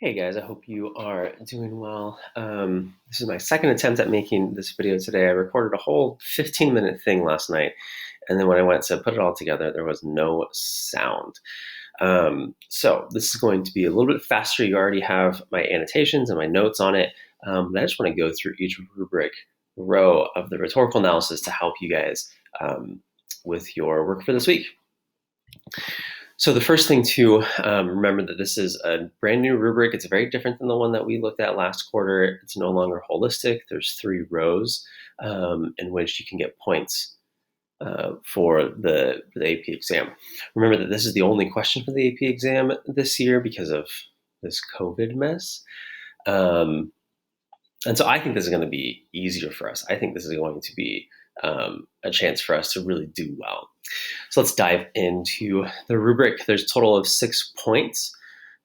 Hey guys, I hope you are doing well. This is my second attempt at making this video today. I recorded a whole 15-minute thing last night, and then when I went to put it all together, there was no sound. So this is going to be a little bit faster. You already have my annotations and my notes on it, but I just want to go through each rubric row of the rhetorical analysis to help you guys with your work for this week. So the first thing to remember that this is a brand new rubric. It's very different than the one that we looked at last quarter. It's no longer holistic. There's 3 rows in which you can get points for the AP exam. Remember that this is the only question for the AP exam this year because of this COVID mess. And so I think this is going to be easier for us. I think this is going to be a chance for us to really do well. So let's dive into the rubric. There's a total of 6 points.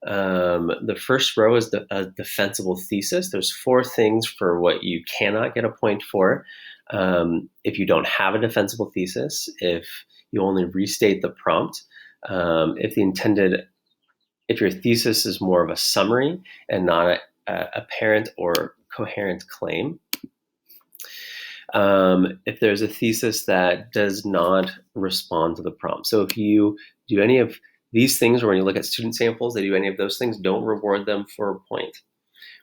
The first row is a defensible thesis. There's 4 things for what you cannot get a point for if you don't have a defensible thesis, if you only restate the prompt, if your thesis is more of a summary and not a apparent or coherent claim. If there's a thesis that does not respond to the prompt. So if you do any of these things, or when you look at student samples, they do any of those things, don't reward them for a point,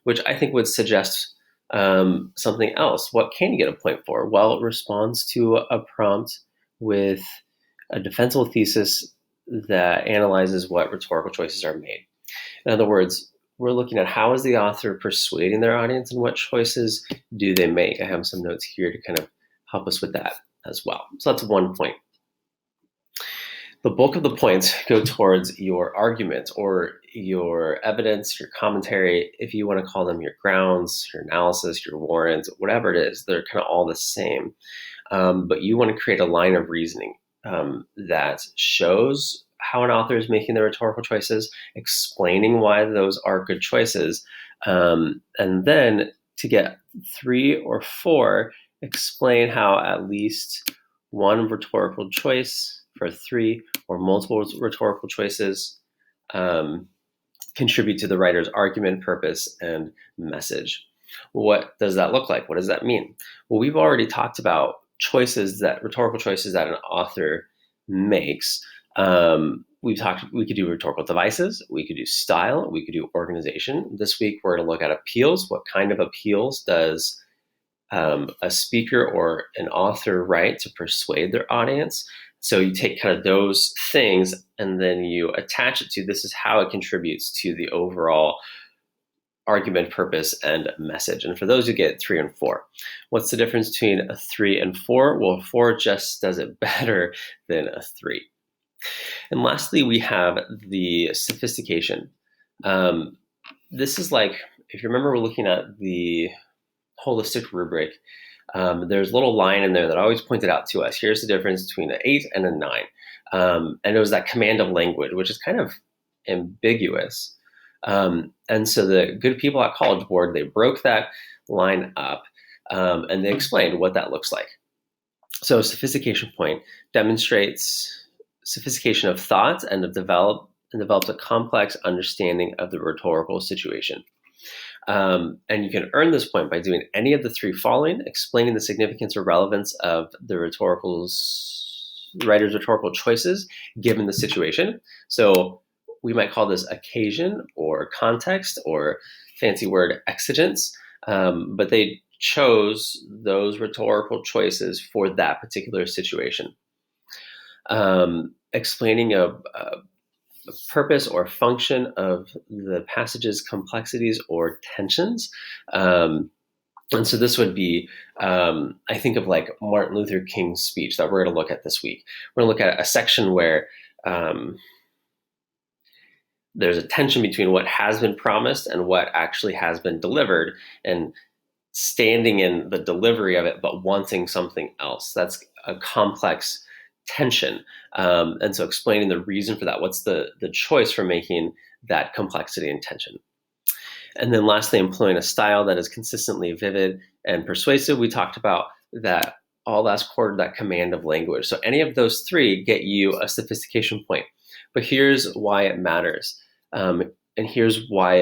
which I think would suggest something else. What can you get a point for? Well, it responds to a prompt with a defensible thesis that analyzes what rhetorical choices are made. In other words, we're looking at how is the author persuading their audience and what choices do they make. I have some notes here to kind of help us with that as well. So that's 1 point. The bulk of the points go towards your argument or your evidence, your commentary, if you want to call them your grounds, your analysis, your warrant, whatever it is, they're kind of all the same. But you want to create a line of reasoning that shows how an author is making their rhetorical choices, explaining why those are good choices, and then to get 3 or 4, explain how at least one rhetorical choice for 3 or multiple rhetorical choices contribute to the writer's argument, purpose, and message. What does that look like? What does that mean? Well, we've already talked about rhetorical choices that an author makes. We could do rhetorical devices, we could do style, we could do organization. This week, we're going to look at appeals. What kind of appeals does a speaker or an author write to persuade their audience? So you take kind of those things and then you attach it to this is how it contributes to the overall argument, purpose, and message. And for those who get 3 and 4, what's the difference between a 3 and 4? Well, 4 just does it better than a 3. And lastly, we have the sophistication. This is like, if you remember, we're looking at the holistic rubric. There's a little line in there that always pointed out to us. Here's the difference between an 8 and a 9. And it was that command of language, which is kind of ambiguous. And so the good people at College Board, they broke that line up and they explained what that looks like. So sophistication point demonstrates sophistication of thought and develops a complex understanding of the rhetorical situation. And you can earn this point by doing any of the 3 following: explaining the significance or relevance of the writer's rhetorical choices given the situation. So we might call this occasion or context or fancy word exigence, but they chose those rhetorical choices for that particular situation. Explaining a purpose or function of the passage's complexities or tensions. And so this would be, I think of like Martin Luther King's speech that we're going to look at this week. We're going to look at a section where there's a tension between what has been promised and what actually has been delivered, and standing in the delivery of it, but wanting something else. That's a complex tension. And so explaining the reason for that, what's the choice for making that complexity and tension. And then lastly, employing a style that is consistently vivid and persuasive. We talked about that all last quarter, that command of language. So any of those 3 get you a sophistication point. But here's why it matters. and here's why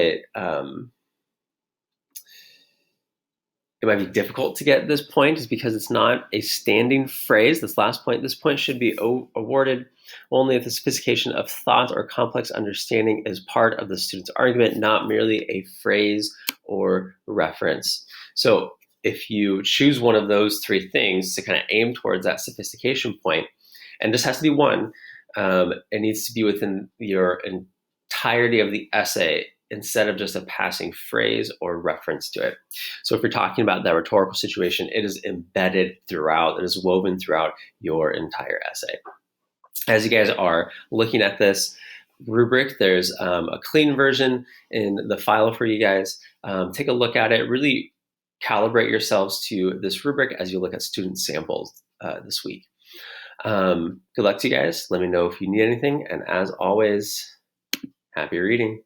it might be difficult to get this point, is because it's not a standing phrase. This last point, this point should be awarded only if the sophistication of thought or complex understanding is part of the student's argument, not merely a phrase or reference. So if you choose one of those three things to kind of aim towards that sophistication point, and this has to be one, it needs to be within your entirety of the essay instead of just a passing phrase or reference to it. So if you're talking about that rhetorical situation, it is embedded throughout, it is woven throughout your entire essay. As you guys are looking at this rubric, there's a clean version in the file for you guys. Take a look at it, really calibrate yourselves to this rubric as you look at student samples this week. Good luck to you guys. Let me know if you need anything. And as always, happy reading.